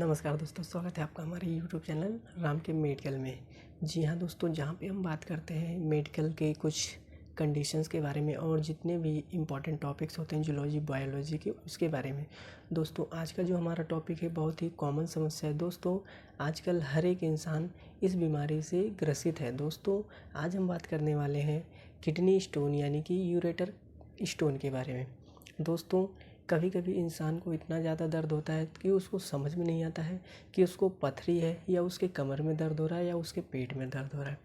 नमस्कार दोस्तों, स्वागत है आपका हमारे यूट्यूब चैनल राम के मेडिकल में। जी हाँ दोस्तों, जहाँ पे हम बात करते हैं मेडिकल के कुछ कंडीशंस के बारे में और जितने भी इम्पॉर्टेंट टॉपिक्स होते हैं जूलॉजी बायोलॉजी के, उसके बारे में। दोस्तों आज का जो हमारा टॉपिक है बहुत ही कॉमन समस्या है। दोस्तों आजकल हर एक इंसान इस बीमारी से ग्रसित है। दोस्तों आज हम बात करने वाले हैं किडनी स्टोन यानी कि यूरेटर स्टोन के बारे में। दोस्तों कभी कभी इंसान को इतना ज़्यादा दर्द होता है कि उसको समझ में नहीं आता है कि उसको पथरी है या उसके कमर में दर्द हो रहा है या उसके पेट में दर्द हो रहा है।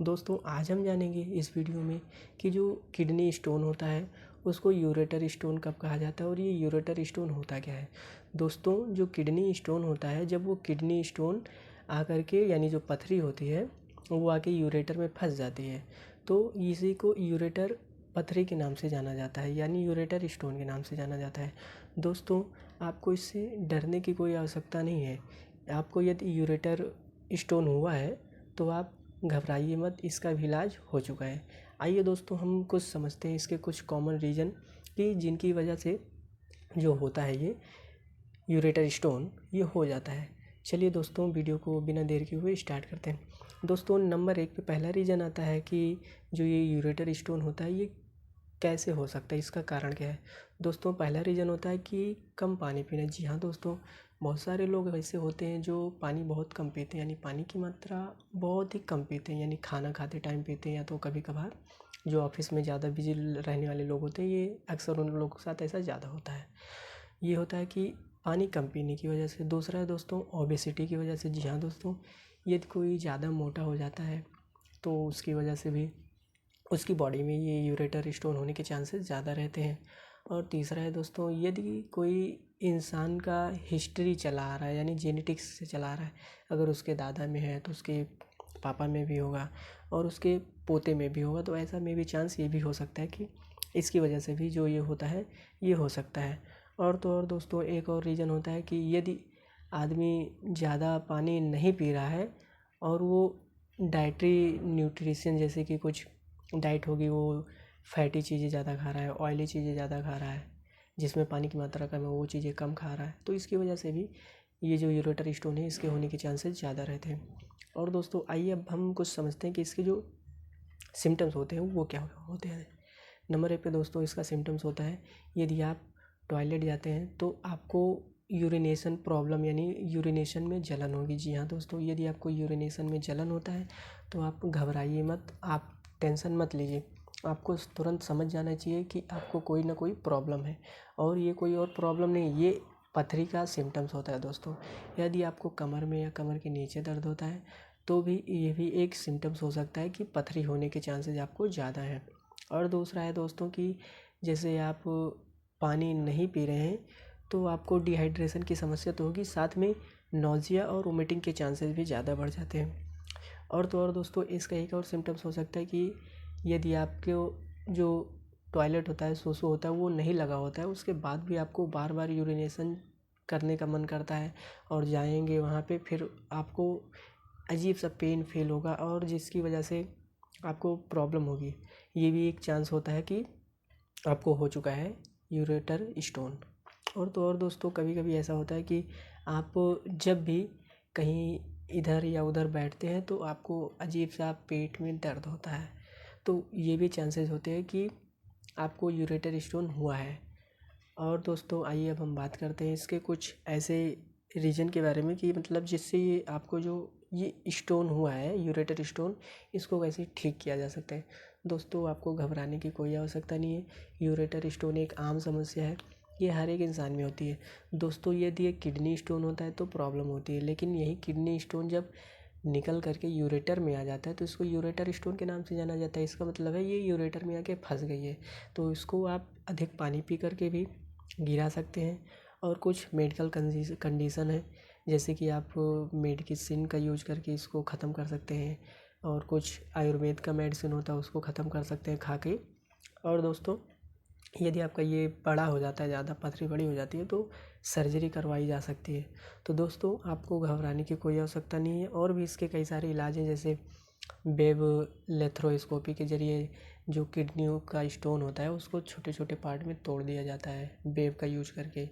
दोस्तों आज हम जानेंगे इस वीडियो में कि जो किडनी स्टोन होता है उसको यूरेटर स्टोन कब कहा जाता है और ये यूरेटर स्टोन होता क्या है। दोस्तों जो किडनी स्टोन होता है, जब वो किडनी स्टोन आकर के यानी जो पथरी होती है वो आके यूरेटर में फंस जाती है, तो इसी को यूरेटर पथरी के नाम से जाना जाता है यानी यूरेटर स्टोन के नाम से जाना जाता है। दोस्तों आपको इससे डरने की कोई आवश्यकता नहीं है। आपको यदि यूरेटर स्टोन हुआ है तो आप घबराइए मत, इसका भी इलाज हो चुका है। आइए दोस्तों हम कुछ समझते हैं इसके कुछ कॉमन रीज़न कि जिनकी वजह से जो होता है ये यूरेटर स्टोन ये हो जाता है। चलिए दोस्तों वीडियो को बिना देर के हुए स्टार्ट करते हैं। दोस्तों नंबर 1 पे पहला रीज़न आता है कि जो ये यूरेटर स्टोन होता है ये कैसे हो सकता है, इसका कारण क्या है। दोस्तों पहला रीज़न होता है कि कम पानी पीना। जी हाँ दोस्तों, बहुत सारे लोग ऐसे होते हैं जो पानी बहुत कम पीते हैं, यानी पानी की मात्रा बहुत ही कम पीते हैं, यानी खाना खाते टाइम पीते हैं या तो कभी कभार जो ऑफिस में ज़्यादा बिजी रहने वाले लोग होते हैं, ये अक्सर उन लोगों के साथ ऐसा ज़्यादा होता है। ये होता है कि पानी कम पीने की वजह से। दूसरा है दोस्तों ओबेसिटी की वजह से। जी हाँ दोस्तों, यदि कोई ज़्यादा मोटा हो जाता है तो उसकी वजह से भी उसकी बॉडी में ये यूरेटर स्टोन होने के चांसेस ज़्यादा रहते हैं। और तीसरा है दोस्तों, यदि कोई इंसान का हिस्ट्री चला आ रहा है यानी जेनेटिक्स से चला आ रहा है, अगर उसके दादा में है तो उसके पापा में भी होगा और उसके पोते में भी होगा, तो ऐसा में भी चांस ये भी हो सकता है कि इसकी वजह से भी जो ये होता है ये हो सकता है। और तो और दोस्तों एक और रीज़न होता है कि यदि आदमी ज़्यादा पानी नहीं पी रहा है और वो डाइटरी न्यूट्रिशन जैसे कि कुछ डाइट होगी, वो फैटी चीज़ें ज़्यादा खा रहा है, ऑयली चीज़ें ज़्यादा खा रहा है जिसमें पानी की मात्रा कम है, वो चीज़ें कम खा रहा है, तो इसकी वजह से भी ये जो यूरेटर स्टोन है इसके होने के चांसेस ज़्यादा रहते हैं। और दोस्तों आइए अब हम कुछ समझते हैं कि इसके जो सिम्टम्स होते हैं वो क्या होते हैं। नंबर 1 पे दोस्तों इसका सिम्टम्स होता है, यदि आप टॉयलेट जाते हैं तो आपको यूरिनेशन प्रॉब्लम यानी यूरिनेशन में जलन होगी। जी हाँ दोस्तों, यदि आपको यूरिनेशन में जलन होता है तो आप घबराइए मत, आप टेंशन मत लीजिए। आपको तुरंत समझ जाना चाहिए कि आपको कोई ना कोई प्रॉब्लम है और ये कोई और प्रॉब्लम नहीं, ये पथरी का सिम्टम्स होता है। दोस्तों यदि आपको कमर में या कमर के नीचे दर्द होता है तो भी ये भी एक सिम्टम्स हो सकता है कि पथरी होने के चांसेस आपको ज़्यादा हैं। और दूसरा है दोस्तों कि जैसे आप पानी नहीं पी रहे हैं तो आपको डिहाइड्रेशन की समस्या तो होगी, साथ में नोज़िया और वोमिटिंग के चांसेस भी ज़्यादा बढ़ जाते हैं। और तो और दोस्तों इसका एक और सिम्टम्स हो सकता है कि यदि आपको जो टॉयलेट होता है, सोसो होता है, वो नहीं लगा होता है, उसके बाद भी आपको बार बार यूरिनेशन करने का मन करता है और जाएंगे वहाँ पे, फिर आपको अजीब सा पेन फील होगा और जिसकी वजह से आपको प्रॉब्लम होगी। ये भी एक चांस होता है कि आपको हो चुका है यूरेटर स्टोन। और तो और दोस्तों कभी कभी ऐसा होता है कि आप जब भी कहीं इधर या उधर बैठते हैं तो आपको अजीब सा पेट में दर्द होता है, तो ये भी चांसेस होते हैं कि आपको यूरेटर स्टोन हुआ है। और दोस्तों आइए अब हम बात करते हैं इसके कुछ ऐसे रीज़न के बारे में कि मतलब जिससे ये आपको जो ये स्टोन हुआ है यूरेटर स्टोन, इसको कैसे ठीक किया जा सकता है। दोस्तों आपको घबराने की कोई आवश्यकता नहीं है। यूरेटर स्टोन एक आम समस्या है, ये हर एक इंसान में होती है। दोस्तों यदि एक किडनी स्टोन होता है तो प्रॉब्लम होती है, लेकिन यही किडनी स्टोन जब निकल करके यूरेटर में आ जाता है तो इसको यूरेटर स्टोन के नाम से जाना जाता है। इसका मतलब है ये यूरेटर में आके फंस गई है, तो इसको आप अधिक पानी पी करके भी गिरा सकते हैं। और कुछ मेडिकल कंडीशन है जैसे कि आप मेडिसिन का यूज करके इसको ख़त्म कर सकते हैं और कुछ आयुर्वेद का मेडिसिन होता है उसको ख़त्म कर सकते हैं खा के। और दोस्तों यदि आपका ये बड़ा हो जाता है, ज़्यादा पथरी बड़ी हो जाती है, तो सर्जरी करवाई जा सकती है। तो दोस्तों आपको घबराने की कोई आवश्यकता नहीं है। और भी इसके कई सारे इलाज हैं, जैसे वेब लेथ्रोस्कोपी के ज़रिए जो किडनियों का स्टोन होता है उसको छोटे छोटे पार्ट में तोड़ दिया जाता है वेब का यूज करके।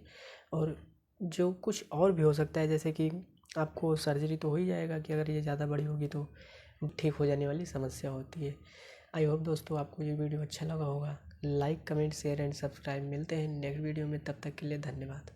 और जो कुछ और भी हो सकता है, जैसे कि आपको सर्जरी तो हो ही जाएगा कि अगर ये ज़्यादा बड़ी होगी तो ठीक हो जाने वाली समस्या होती है। आई होप दोस्तों आपको ये वीडियो अच्छा लगा होगा। Like, comment, share and subscribe. मिलते हैं नेक्स्ट वीडियो में, तब तक के लिए धन्यवाद।